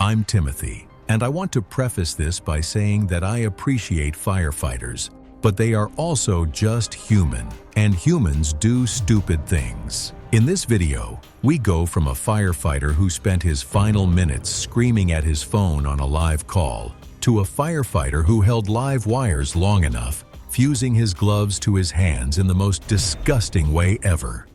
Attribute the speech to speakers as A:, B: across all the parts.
A: I'm Timothy, and I want to preface this by saying that I appreciate firefighters, but they are also just human, and humans do stupid things. In this video, we go from a firefighter who spent his final minutes screaming at his phone on a live call to a firefighter who held live wires long enough, fusing his gloves to his hands in the most disgusting way ever.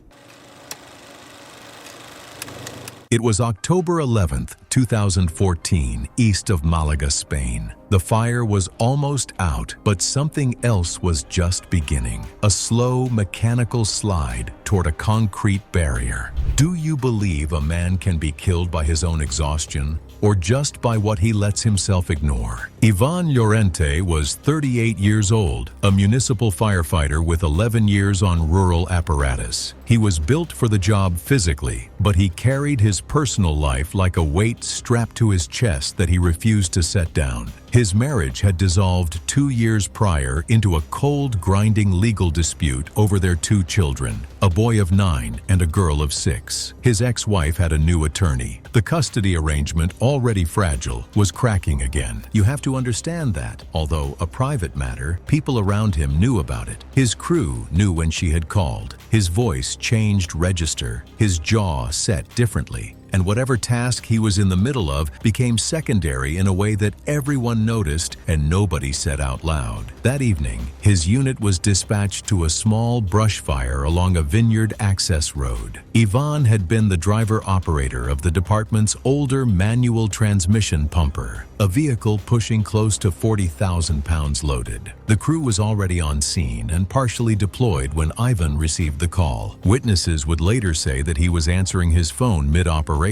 A: It was October 11th, 2014, east of Malaga, Spain. The fire was almost out, but something else was just beginning. A slow, mechanical slide toward a concrete barrier. Do you believe a man can be killed by his own exhaustion, or just by what he lets himself ignore? Ivan Llorente was 38 years old, a municipal firefighter with 11 years on rural apparatus. He was built for the job physically, but he carried his personal life like a weight strapped to his chest that he refused to set down. His marriage had dissolved 2 years prior into a cold, grinding legal dispute over their 2 children, a boy of 9 and a girl of 6. His ex-wife had a new attorney. The custody arrangement, already fragile, was cracking again. You have to understand that, although a private matter, people around him knew about it. His crew knew when she had called. His voice changed register, his jaw set differently, and whatever task he was in the middle of became secondary in a way that everyone noticed and nobody said out loud. That evening, his unit was dispatched to a small brush fire along a vineyard access road. Ivan had been the driver-operator of the department's older manual transmission pumper, a vehicle pushing close to 40,000 pounds loaded. The crew was already on scene and partially deployed when Ivan received the call. Witnesses would later say that he was answering his phone mid-operation,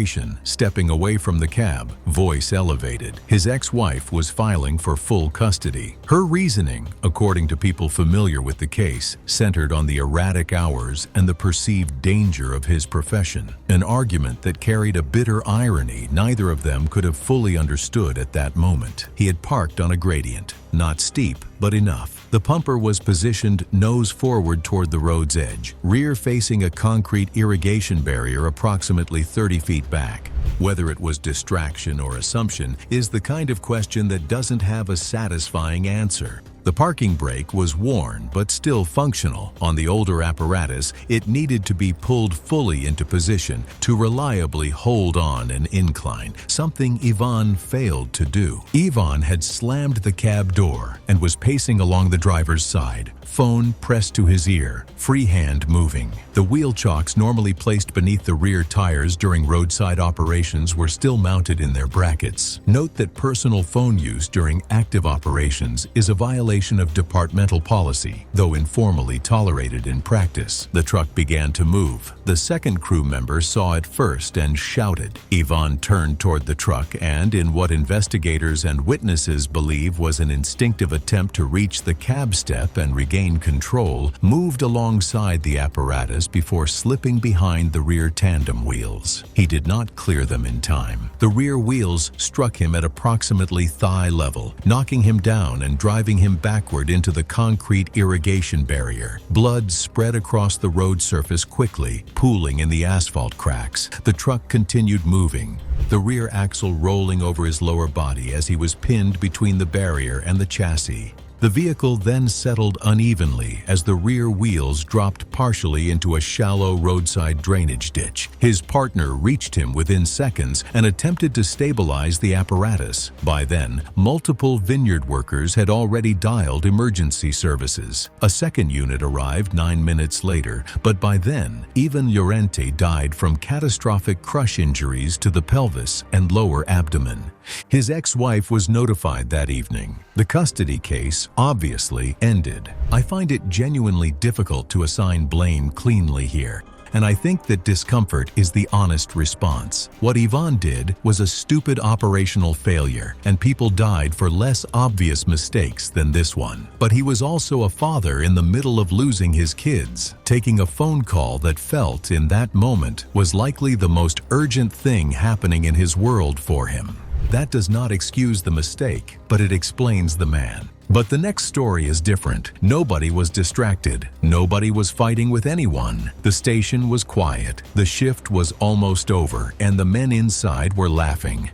A: stepping away from the cab, voice elevated. His ex-wife was filing for full custody. Her reasoning, according to people familiar with the case, centered on the erratic hours and the perceived danger of his profession, an argument that carried a bitter irony neither of them could have fully understood at that moment. He had parked on a gradient, not steep, but enough. The pumper was positioned nose forward toward the road's edge, rear facing a concrete irrigation barrier approximately 30 feet back. Whether it was distraction or assumption is the kind of question that doesn't have a satisfying answer. The parking brake was worn but still functional. On the older apparatus, it needed to be pulled fully into position to reliably hold on an incline, something Ivan failed to do. Ivan had slammed the cab door and was pacing along the driver's side, phone pressed to his ear, free hand moving. The wheel chocks normally placed beneath the rear tires during roadside operations were still mounted in their brackets. Note that personal phone use during active operations is a violation of departmental policy, though informally tolerated in practice. The truck began to move. The second crew member saw it first and shouted. Ivan turned toward the truck and, in what investigators and witnesses believe was an instinctive attempt to reach the cab step and regain control, moved alongside the apparatus before slipping behind the rear tandem wheels. He did not clear them in time. The rear wheels struck him at approximately thigh level, knocking him down and driving him backward into the concrete irrigation barrier. Blood spread across the road surface quickly, pooling in the asphalt cracks. The truck continued moving, the rear axle rolling over his lower body as he was pinned between the barrier and the chassis. The vehicle then settled unevenly as the rear wheels dropped partially into a shallow roadside drainage ditch. His partner reached him within seconds and attempted to stabilize the apparatus. By then, multiple vineyard workers had already dialed emergency services. A second unit arrived 9 minutes later, but by then, even Llorente died from catastrophic crush injuries to the pelvis and lower abdomen. His ex-wife was notified that evening. The custody case obviously ended. I find it genuinely difficult to assign blame cleanly here, and I think that discomfort is the honest response. What Ivan did was a stupid operational failure, and people died for less obvious mistakes than this one. But he was also a father in the middle of losing his kids, taking a phone call that felt, in that moment, was likely the most urgent thing happening in his world for him. That does not excuse the mistake, but it explains the man. But the next story is different. Nobody was distracted. Nobody was fighting with anyone. The station was quiet. The shift was almost over, and the men inside were laughing.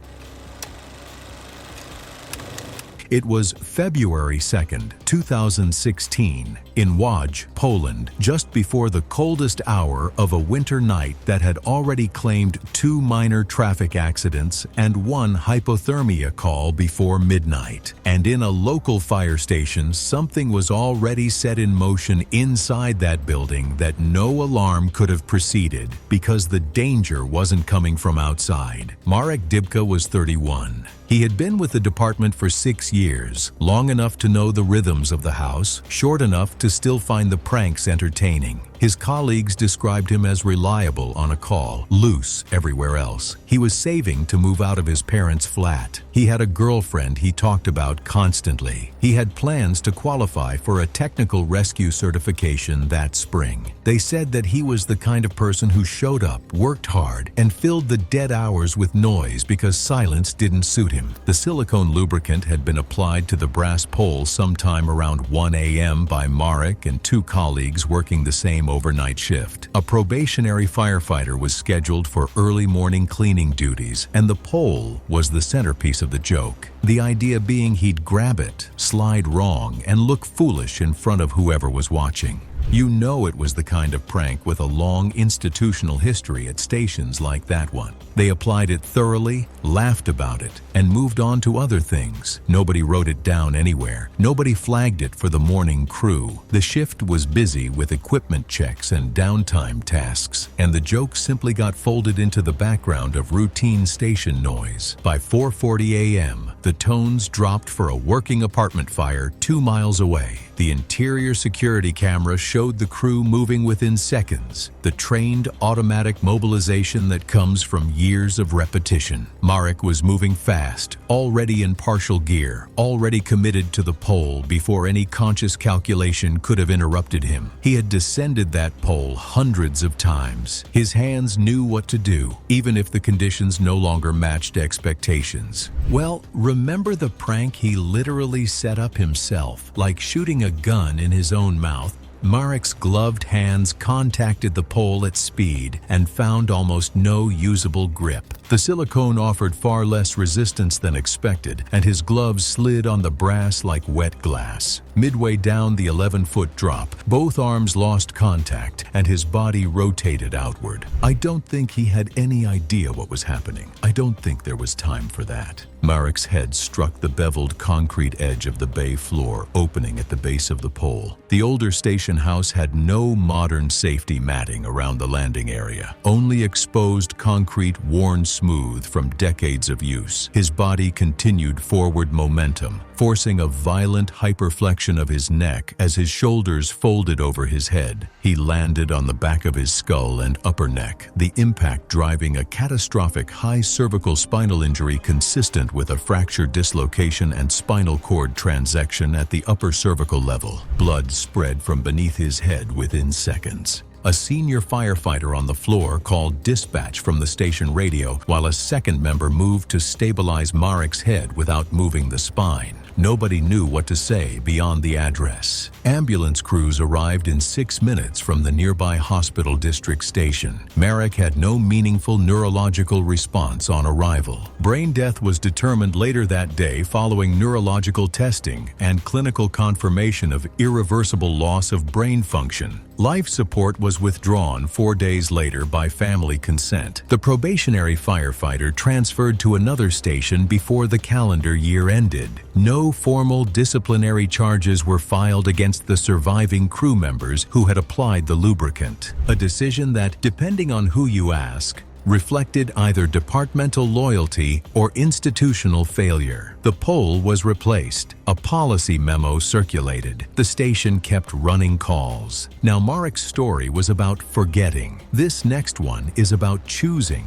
A: It was February 2nd, 2016, in Łódź, Poland, just before the coldest hour of a winter night that had already claimed 2 minor traffic accidents and 1 hypothermia call before midnight. And in a local fire station, something was already set in motion inside that building that no alarm could have preceded, because the danger wasn't coming from outside. Marek Dybka was 31. He had been with the department for 6 years, long enough to know the rhythms of the house, short enough to still find the pranks entertaining. His colleagues described him as reliable on a call, loose everywhere else. He was saving to move out of his parents' flat. He had a girlfriend he talked about constantly. He had plans to qualify for a technical rescue certification that spring. They said that he was the kind of person who showed up, worked hard, and filled the dead hours with noise because silence didn't suit him. The silicone lubricant had been applied to the brass pole sometime around 1 a.m. by Marek and 2 colleagues working the same overnight shift. A probationary firefighter was scheduled for early morning cleaning duties, and the pole was the centerpiece of the joke. The idea being he'd grab it, slide wrong, and look foolish in front of whoever was watching. You know it was the kind of prank with a long institutional history at stations like that one. They applied it thoroughly, laughed about it, and moved on to other things. Nobody wrote it down anywhere. Nobody flagged it for the morning crew. The shift was busy with equipment checks and downtime tasks, and the joke simply got folded into the background of routine station noise. By 4:40 a.m., the tones dropped for a working apartment fire 2 miles away. The interior security camera showed the crew moving within seconds, the trained automatic mobilization that comes from years of repetition. Marek was moving fast, already in partial gear, already committed to the pole before any conscious calculation could have interrupted him. He had descended that pole hundreds of times. His hands knew what to do, even if the conditions no longer matched expectations. Well, remember the prank he literally set up himself, like shooting a gun in his own mouth? Marek's gloved hands contacted the pole at speed and found almost no usable grip. The silicone offered far less resistance than expected, and his gloves slid on the brass like wet glass. Midway down the 11-foot drop, both arms lost contact, and his body rotated outward. I don't think he had any idea what was happening. I don't think there was time for that. Marek's head struck the beveled concrete edge of the bay floor, opening at the base of the pole. The older station house had no modern safety matting around the landing area, only exposed concrete worn smooth from decades of use. His body continued forward momentum, forcing a violent hyperflexion of his neck as his shoulders folded over his head. He landed on the back of his skull and upper neck, the impact driving a catastrophic high cervical spinal injury consistent with a fracture dislocation and spinal cord transection at the upper cervical level. Blood spread from beneath his head within seconds. A senior firefighter on the floor called dispatch from the station radio, while a second member moved to stabilize Marek's head without moving the spine. Nobody knew what to say beyond the address. Ambulance crews arrived in 6 minutes from the nearby hospital district station. Marek had no meaningful neurological response on arrival. Brain death was determined later that day following neurological testing and clinical confirmation of irreversible loss of brain function. Life support was withdrawn 4 days later by family consent. The probationary firefighter transferred to another station before the calendar year ended. No formal disciplinary charges were filed against the surviving crew members who had applied the lubricant. A decision that, depending on who you ask, reflected either departmental loyalty or institutional failure. The pole was replaced. A policy memo circulated. The station kept running calls. Now, Marek's story was about forgetting. This next one is about choosing.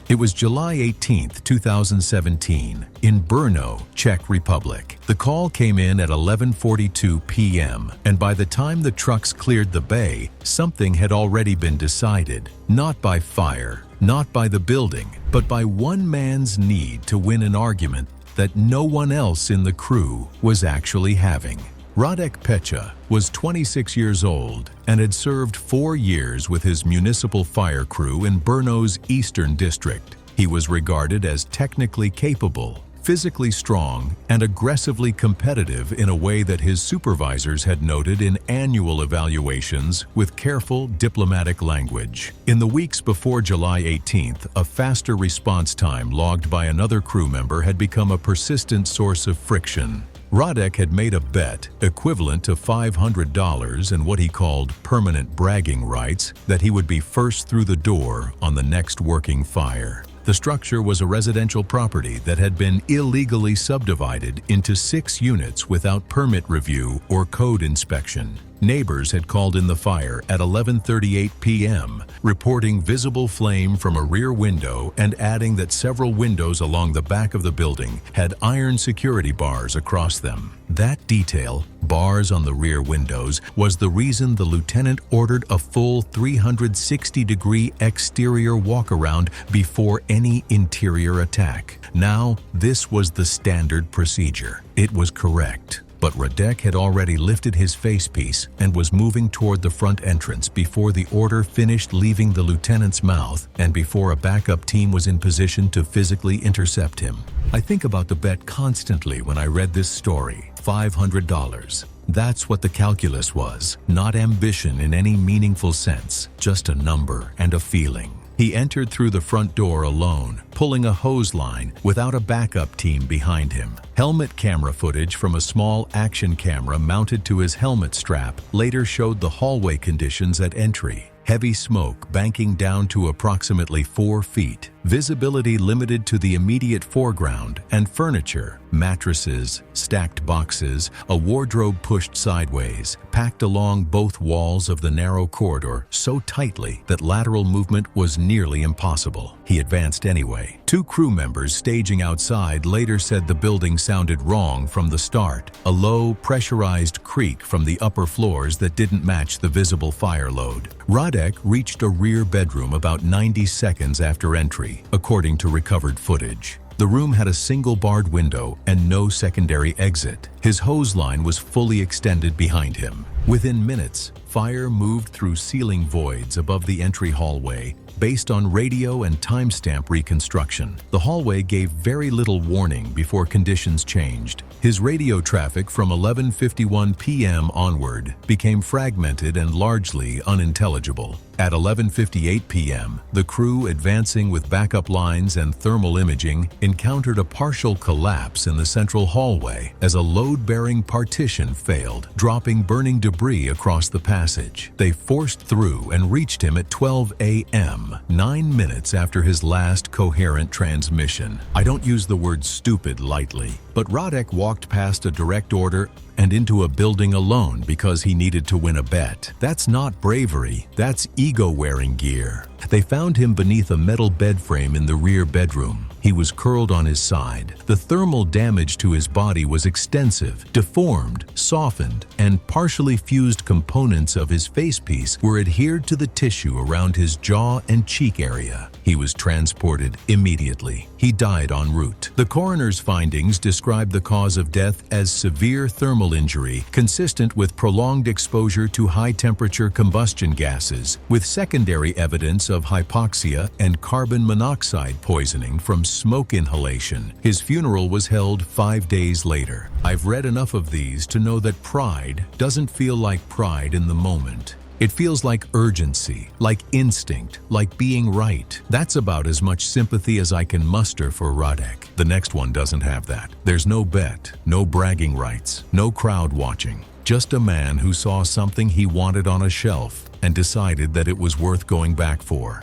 A: It was July 18, 2017, in Brno, Czech Republic. The call came in at 11:42 p.m., and by the time the trucks cleared the bay, something had already been decided. Not by fire, not by the building, but by one man's need to win an argument that no one else in the crew was actually having. Radek Pecha was 26 years old and had served 4 years with his municipal fire crew in Brno's Eastern District. He was regarded as technically capable, physically strong, and aggressively competitive in a way that his supervisors had noted in annual evaluations with careful diplomatic language. In the weeks before July 18th, a faster response time logged by another crew member had become a persistent source of friction. Radek had made a bet, equivalent to $500 and what he called permanent bragging rights, that he would be first through the door on the next working fire. The structure was a residential property that had been illegally subdivided into 6 units without permit review or code inspection. Neighbors had called in the fire at 11:38 p.m., reporting visible flame from a rear window and adding that several windows along the back of the building had iron security bars across them. That detail, bars on the rear windows, was the reason the lieutenant ordered a full 360-degree exterior walk-around before any interior attack. Now, this was the standard procedure. It was correct. But Radek had already lifted his facepiece and was moving toward the front entrance before the order finished leaving the lieutenant's mouth and before a backup team was in position to physically intercept him. I think about the bet constantly when I read this story. $500. That's what the calculus was, not ambition in any meaningful sense, just a number and a feeling. He entered through the front door alone, pulling a hose line without a backup team behind him. Helmet camera footage from a small action camera mounted to his helmet strap later showed the hallway conditions at entry. Heavy smoke banking down to approximately 4 feet, visibility limited to the immediate foreground, and furniture, mattresses, stacked boxes, a wardrobe pushed sideways, packed along both walls of the narrow corridor so tightly that lateral movement was nearly impossible. He advanced anyway. 2 crew members staging outside later said the building sounded wrong from the start, a low, pressurized creak from the upper floors that didn't match the visible fire load. Radek reached a rear bedroom about 90 seconds after entry, according to recovered footage. The room had a single barred window and no secondary exit. His hose line was fully extended behind him. Within minutes, fire moved through ceiling voids above the entry hallway based on radio and timestamp reconstruction. The hallway gave very little warning before conditions changed. His radio traffic from 11:51 p.m. onward became fragmented and largely unintelligible. At 11:58 p.m., the crew advancing with backup lines and thermal imaging encountered a partial collapse in the central hallway as a load-bearing partition failed, dropping burning debris across the passage. They forced through and reached him at 12 a.m., 9 minutes after his last coherent transmission. I don't use the word stupid lightly, but Radek walked past a direct order and into a building alone because he needed to win a bet. That's not bravery, that's ego-wearing gear. They found him beneath a metal bed frame in the rear bedroom. He was curled on his side. The thermal damage to his body was extensive, deformed, softened, and partially fused components of his facepiece were adhered to the tissue around his jaw and cheek area. He was transported immediately. He died en route. The coroner's findings described the cause of death as severe thermal injury consistent with prolonged exposure to high-temperature combustion gases, with secondary evidence of hypoxia and carbon monoxide poisoning from smoke inhalation. His funeral was held 5 days later. I've read enough of these to know that pride doesn't feel like pride in the moment. It feels like urgency, like instinct, like being right. That's about as much sympathy as I can muster for Radek. The next one doesn't have that. There's no bet, no bragging rights, no crowd watching. Just a man who saw something he wanted on a shelf and decided that it was worth going back for.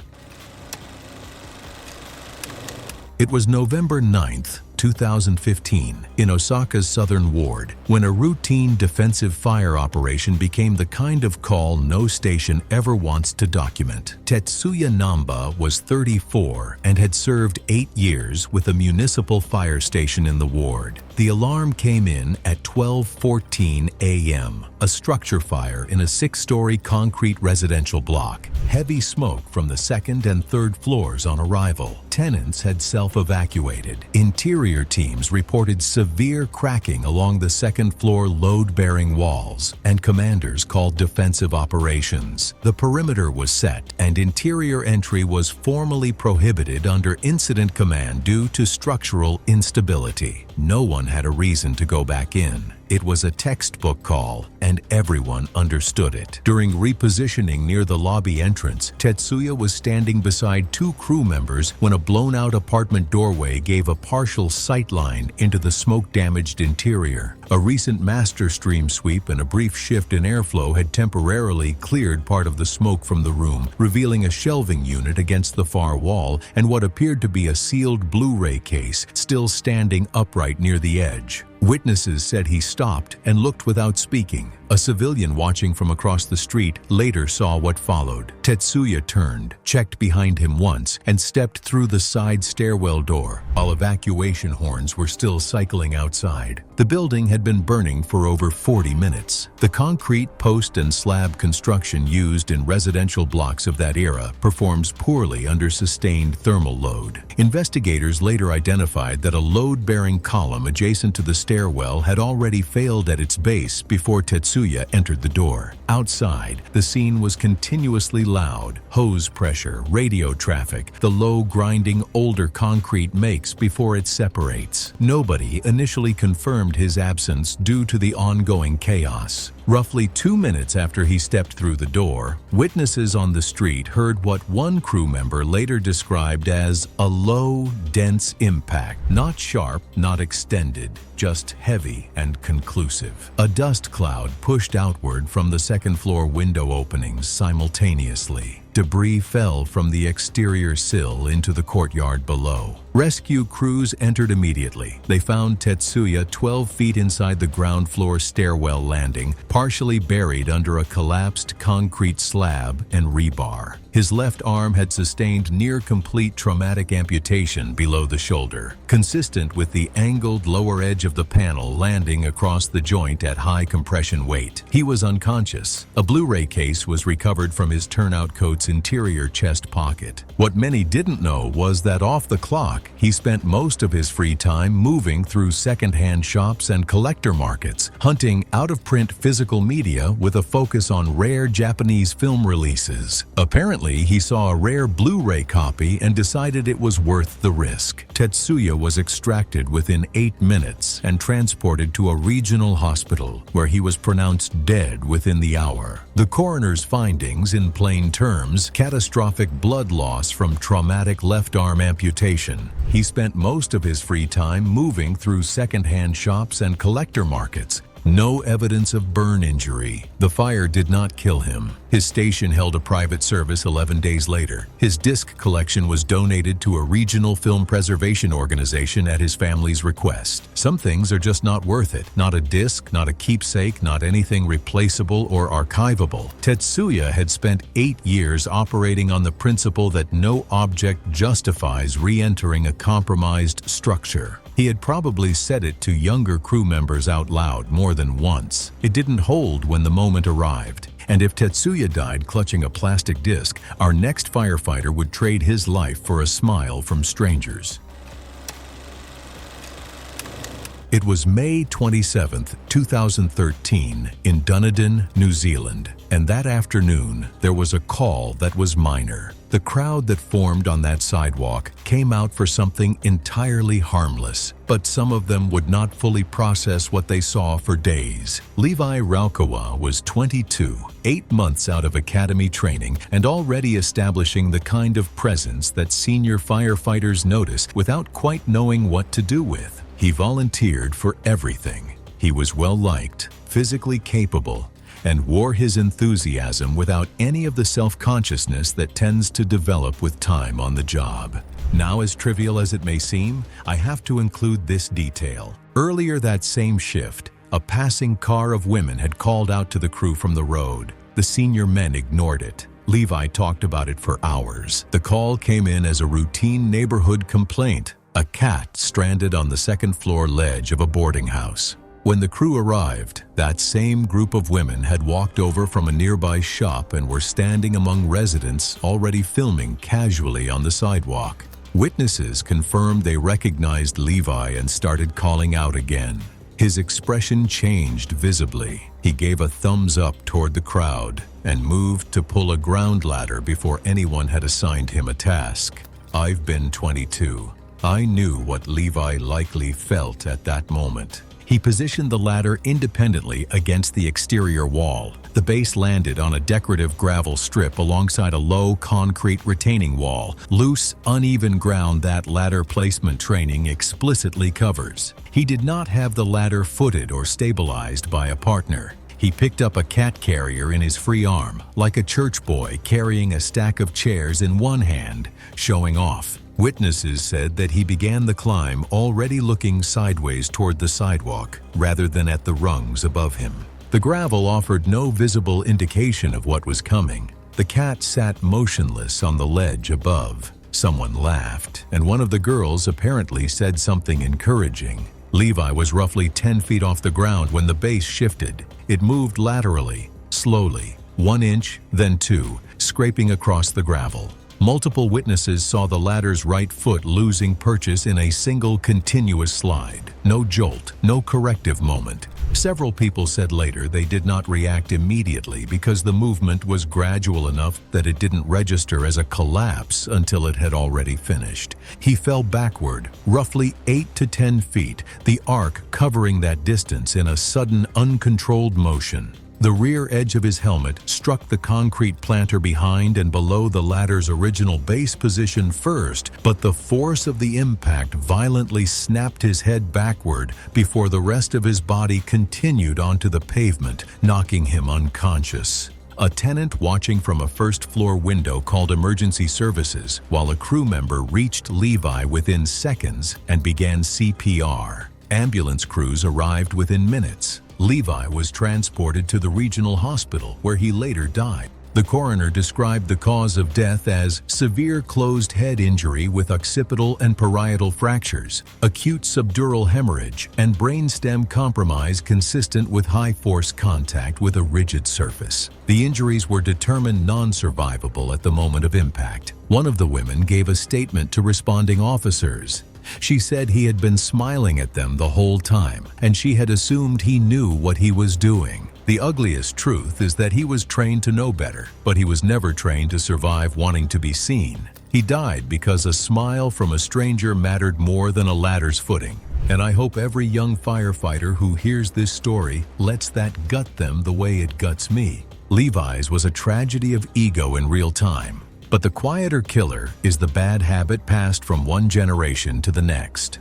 A: It was November 9th, 2015, in Osaka's southern ward, when a routine defensive fire operation became the kind of call no station ever wants to document. Tetsuya Namba was 34 and had served 8 years with a municipal fire station in the ward. The alarm came in at 12:14 a.m., a structure fire in a 6-story concrete residential block. Heavy smoke from the second and third floors on arrival. Tenants had self-evacuated. Interior interior teams reported severe cracking along the second-floor load-bearing walls, and commanders called defensive operations. The perimeter was set, and interior entry was formally prohibited under incident command due to structural instability. No one had a reason to go back in. It was a textbook call, and everyone understood it. During repositioning near the lobby entrance, Tetsuya was standing beside two crew members when a blown-out apartment doorway gave a partial sightline into the smoke-damaged interior. A recent master stream sweep and a brief shift in airflow had temporarily cleared part of the smoke from the room, revealing a shelving unit against the far wall and what appeared to be a sealed Blu-ray case still standing upright near the edge. Witnesses said he stopped and looked without speaking. A civilian watching from across the street later saw what followed. Tetsuya turned, checked behind him once, and stepped through the side stairwell door, while evacuation horns were still cycling outside. The building had been burning for over 40 minutes. The concrete post and slab construction used in residential blocks of that era performs poorly under sustained thermal load. Investigators later identified that a load-bearing column adjacent to the stairwell had already failed at its base before Tetsuya entered the door. Outside, the scene was continuously loud. Hose pressure, radio traffic, the low grinding older concrete makes before it separates. Nobody initially confirmed his absence due to the ongoing chaos. Roughly 2 minutes after he stepped through the door, witnesses on the street heard what one crew member later described as a low, dense impact. Not sharp, not extended, just heavy and conclusive. A dust cloud pushed outward from the second-floor window openings simultaneously. Debris fell from the exterior sill into the courtyard below. Rescue crews entered immediately. They found Tetsuya 12 feet inside the ground floor stairwell landing, partially buried under a collapsed concrete slab and rebar. His left arm had sustained near-complete traumatic amputation below the shoulder, consistent with the angled lower edge of the panel landing across the joint at high compression weight. He was unconscious. A Blu-ray case was recovered from his turnout coat's interior chest pocket. What many didn't know was that off the clock, he spent most of his free time moving through second-hand shops and collector markets, hunting out-of-print physical media with a focus on rare Japanese film releases. Apparently, he saw a rare Blu-ray copy and decided it was worth the risk. Tetsuya was extracted within 8 minutes and transported to a regional hospital, where he was pronounced dead within the hour. The coroner's findings, in plain terms, catastrophic blood loss from traumatic left arm amputation. He spent most of his free time moving through second-hand shops and collector markets. No evidence of burn injury. The fire did not kill him. His station held a private service 11 days later. His disc collection was donated to a regional film preservation organization at his family's request. Some things are just not worth it. Not a disc, not a keepsake, not anything replaceable or archivable. Tetsuya had spent 8 years operating on the principle that no object justifies re-entering a compromised structure. He had probably said it to younger crew members out loud more than once. It didn't hold when the moment arrived. And if Tetsuya died clutching a plastic disc, our next firefighter would trade his life for a smile from strangers. It was May 27, 2013, in Dunedin, New Zealand. And that afternoon, there was a call that was minor. The crowd that formed on that sidewalk came out for something entirely harmless, but some of them would not fully process what they saw for days. Levi Raukawa was 22, 8 months out of academy training, and already establishing the kind of presence that senior firefighters notice without quite knowing what to do with. He volunteered for everything. He was well-liked, physically capable, and wore his enthusiasm without any of the self-consciousness that tends to develop with time on the job. Now, as trivial as it may seem, I have to include this detail. Earlier that same shift, a passing car of women had called out to the crew from the road. The senior men ignored it. Levi talked about it for hours. The call came in as a routine neighborhood complaint, a cat stranded on the second-floor ledge of a boarding house. When the crew arrived, that same group of women had walked over from a nearby shop and were standing among residents already filming casually on the sidewalk. Witnesses confirmed they recognized Levi and started calling out again. His expression changed visibly. He gave a thumbs up toward the crowd and moved to pull a ground ladder before anyone had assigned him a task. I've been 22. I knew what Levi likely felt at that moment. He positioned the ladder independently against the exterior wall. The base landed on a decorative gravel strip alongside a low concrete retaining wall, loose, uneven ground that ladder placement training explicitly covers. He did not have the ladder footed or stabilized by a partner. He picked up a cat carrier in his free arm, like a church boy carrying a stack of chairs in one hand, showing off. Witnesses said that he began the climb already looking sideways toward the sidewalk, rather than at the rungs above him. The gravel offered no visible indication of what was coming. The cat sat motionless on the ledge above. Someone laughed, and one of the girls apparently said something encouraging. Levi was roughly 10 feet off the ground when the base shifted. It moved laterally, slowly, 1 inch, then 2, scraping across the gravel. Multiple witnesses saw the ladder's right foot losing purchase in a single continuous slide. No jolt, no corrective moment. Several people said later they did not react immediately because the movement was gradual enough that it didn't register as a collapse until it had already finished. He fell backward, roughly 8 to 10 feet, the arc covering that distance in a sudden, uncontrolled motion. The rear edge of his helmet struck the concrete planter behind and below the ladder's original base position first, but the force of the impact violently snapped his head backward before the rest of his body continued onto the pavement, knocking him unconscious. A tenant watching from a first-floor window called emergency services, while a crew member reached Levi within seconds and began CPR. Ambulance crews arrived within minutes. Levi was transported to the regional hospital, where he later died. The coroner described the cause of death as severe closed head injury with occipital and parietal fractures, acute subdural hemorrhage, and brainstem compromise consistent with high-force contact with a rigid surface. The injuries were determined non-survivable at the moment of impact. One of the women gave a statement to responding officers. She said he had been smiling at them the whole time, and she had assumed he knew what he was doing. The ugliest truth is that he was trained to know better, but he was never trained to survive wanting to be seen. He died because a smile from a stranger mattered more than a ladder's footing. And I hope every young firefighter who hears this story lets that gut them the way it guts me. Levi's was a tragedy of ego in real time. But the quieter killer is the bad habit passed from one generation to the next.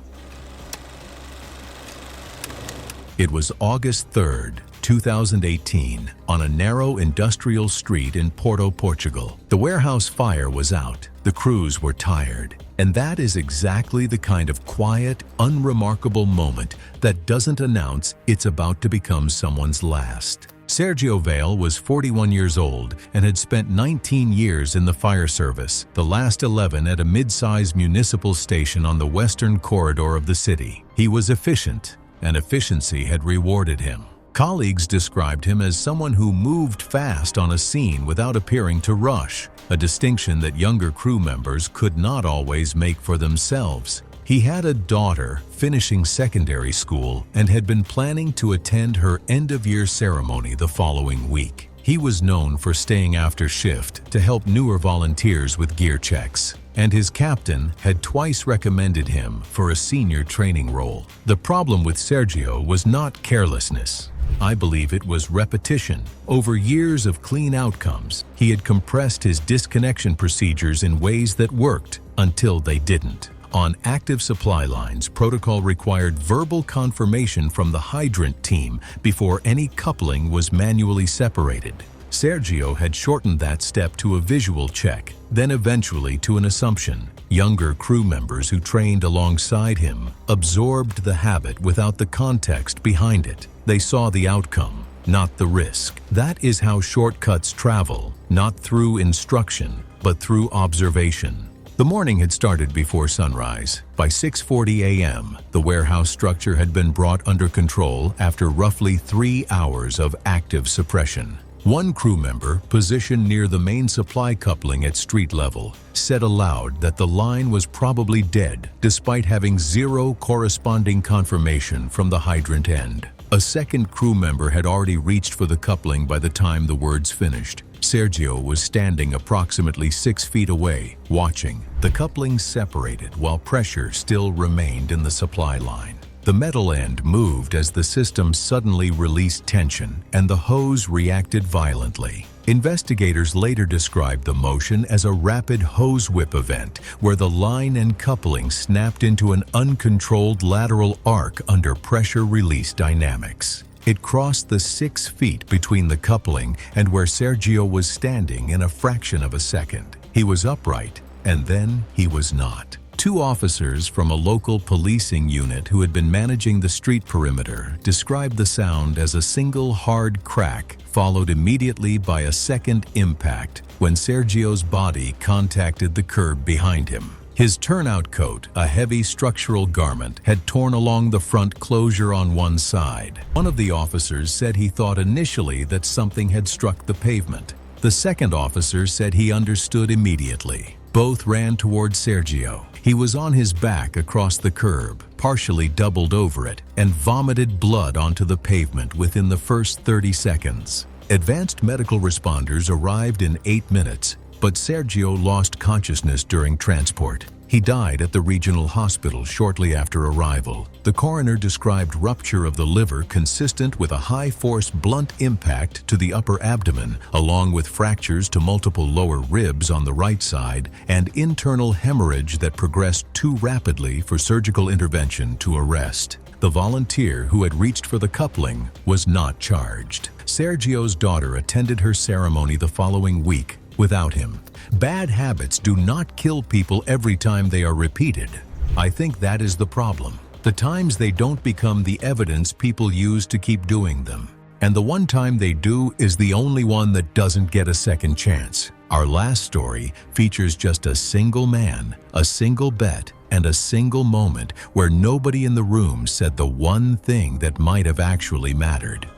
A: It was August 3rd, 2018, on a narrow industrial street in Porto, Portugal. The warehouse fire was out. The crews were tired. And that is exactly the kind of quiet, unremarkable moment that doesn't announce it's about to become someone's last. Sergio Vale was 41 years old and had spent 19 years in the fire service, the last 11 at a mid-sized municipal station on the western corridor of the city. He was efficient, and efficiency had rewarded him. Colleagues described him as someone who moved fast on a scene without appearing to rush, a distinction that younger crew members could not always make for themselves. He had a daughter finishing secondary school and had been planning to attend her end-of-year ceremony the following week. He was known for staying after shift to help newer volunteers with gear checks, and his captain had twice recommended him for a senior training role. The problem with Sergio was not carelessness. I believe it was repetition. Over years of clean outcomes, he had compressed his disconnection procedures in ways that worked until they didn't. On active supply lines, protocol required verbal confirmation from the hydrant team before any coupling was manually separated. Sergio had shortened that step to a visual check, then eventually to an assumption. Younger crew members who trained alongside him absorbed the habit without the context behind it. They saw the outcome, not the risk. That is how shortcuts travel, not through instruction, but through observation. The morning had started before sunrise. By 6:40 a.m., the warehouse structure had been brought under control after roughly 3 hours of active suppression. One crew member, positioned near the main supply coupling at street level, said aloud that the line was probably dead, despite having zero corresponding confirmation from the hydrant end. A second crew member had already reached for the coupling by the time the words finished. Sergio was standing approximately 6 feet away, watching. The coupling separated while pressure still remained in the supply line. The metal end moved as the system suddenly released tension, and the hose reacted violently. Investigators later described the motion as a rapid hose whip event, where the line and coupling snapped into an uncontrolled lateral arc under pressure release dynamics. It crossed the 6 feet between the coupling and where Sergio was standing in a fraction of a second. He was upright, and then he was not. 2 officers from a local policing unit who had been managing the street perimeter described the sound as a single hard crack, followed immediately by a second impact when Sergio's body contacted the curb behind him. His turnout coat, a heavy structural garment, had torn along the front closure on one side. One of the officers said he thought initially that something had struck the pavement. The second officer said he understood immediately. Both ran toward Sergio. He was on his back across the curb, partially doubled over it, and vomited blood onto the pavement within the first 30 seconds. Advanced medical responders arrived in 8 minutes, but Sergio lost consciousness during transport. He died at the regional hospital shortly after arrival. The coroner described rupture of the liver consistent with a high-force blunt impact to the upper abdomen, along with fractures to multiple lower ribs on the right side and internal hemorrhage that progressed too rapidly for surgical intervention to arrest. The volunteer who had reached for the coupling was not charged. Sergio's daughter attended her ceremony the following week without him. Bad habits do not kill people every time they are repeated. I think that is the problem. The times they don't become the evidence people use to keep doing them. And the one time they do is the only one that doesn't get a second chance. Our last story features just a single man, a single bet, and a single moment where nobody in the room said the one thing that might have actually mattered.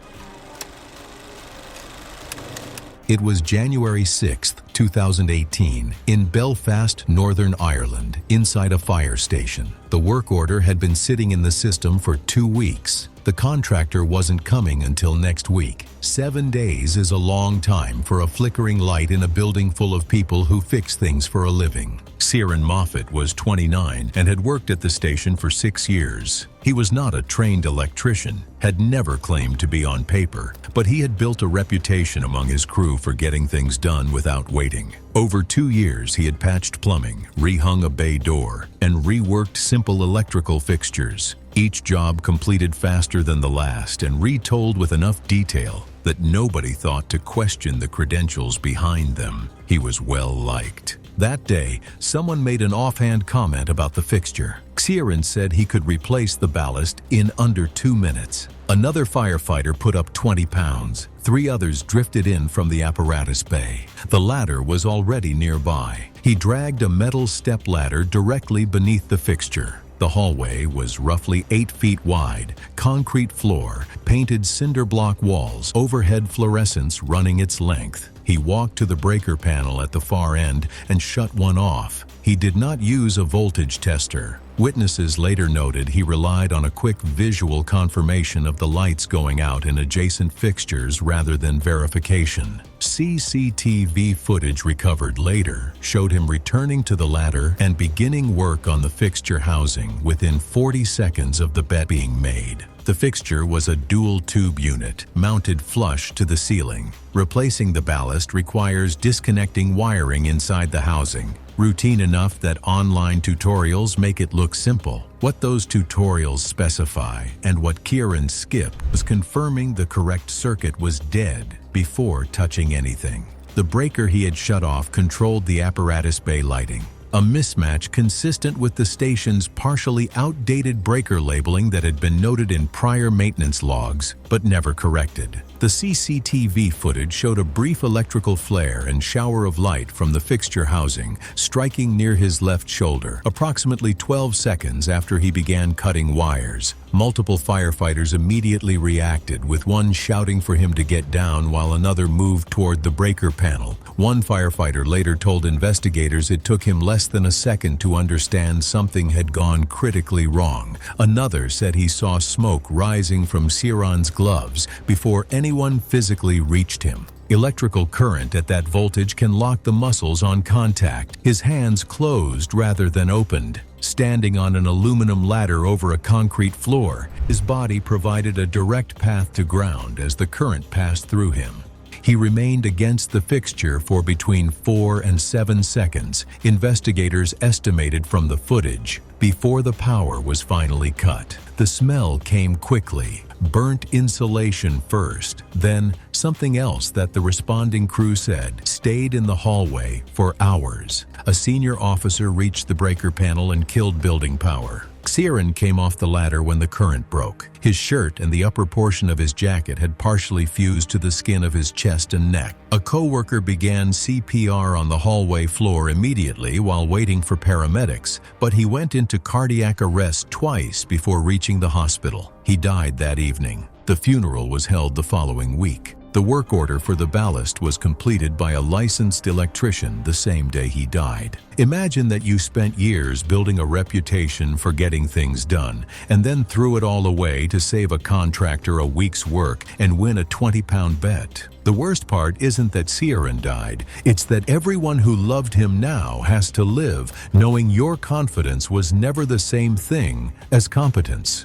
A: It was January 6, 2018, in Belfast, Northern Ireland, inside a fire station. The work order had been sitting in the system for 2 weeks. The contractor wasn't coming until next week. 7 days is a long time for a flickering light in a building full of people who fix things for a living. Ciaran Moffat was 29 and had worked at the station for 6 years. He was not a trained electrician, had never claimed to be on paper, but he had built a reputation among his crew for getting things done without waiting. Over 2 years, he had patched plumbing, rehung a bay door, and reworked simple electrical fixtures. Each job completed faster than the last and retold with enough detail that nobody thought to question the credentials behind them. He was well liked. That day, someone made an offhand comment about the fixture. Ciaran said he could replace the ballast in under 2 minutes. Another firefighter put up 20 pounds. 3 others drifted in from the apparatus bay. The ladder was already nearby. He dragged a metal step ladder directly beneath the fixture. The hallway was roughly 8 feet wide, concrete floor, painted cinder block walls, overhead fluorescence running its length. He walked to the breaker panel at the far end and shut one off. He did not use a voltage tester. Witnesses later noted he relied on a quick visual confirmation of the lights going out in adjacent fixtures rather than verification. CCTV footage recovered later showed him returning to the ladder and beginning work on the fixture housing within 40 seconds of the bet being made. The fixture was a dual-tube unit, mounted flush to the ceiling. Replacing the ballast requires disconnecting wiring inside the housing. Routine enough that online tutorials make it look simple. What those tutorials specify and what Ciaran skipped was confirming the correct circuit was dead before touching anything. The breaker he had shut off controlled the apparatus bay lighting, a mismatch consistent with the station's partially outdated breaker labeling that had been noted in prior maintenance logs but never corrected. The CCTV footage showed a brief electrical flare and shower of light from the fixture housing striking near his left shoulder, approximately 12 seconds after he began cutting wires. Multiple firefighters immediately reacted, with one shouting for him to get down while another moved toward the breaker panel. One firefighter later told investigators it took him less than a second to understand something had gone critically wrong. Another said he saw smoke rising from Ciaran's gloves before anyone physically reached him. Electrical current at that voltage can lock the muscles on contact. His hands closed rather than opened. Standing on an aluminum ladder over a concrete floor, his body provided a direct path to ground as the current passed through him. He remained against the fixture for between 4 and 7 seconds, investigators estimated from the footage, before the power was finally cut. The smell came quickly. Burnt insulation first, then something else that the responding crew said stayed in the hallway for hours. A senior officer reached the breaker panel and killed building power. Ciaran came off the ladder when the current broke. His shirt and the upper portion of his jacket had partially fused to the skin of his chest and neck. A co-worker began CPR on the hallway floor immediately while waiting for paramedics, but he went into cardiac arrest twice before reaching the hospital. He died that evening. The funeral was held the following week. The work order for the ballast was completed by a licensed electrician the same day he died. Imagine that you spent years building a reputation for getting things done, and then threw it all away to save a contractor a week's work and win a 20-pound bet. The worst part isn't that Ciaran died, it's that everyone who loved him now has to live knowing your confidence was never the same thing as competence.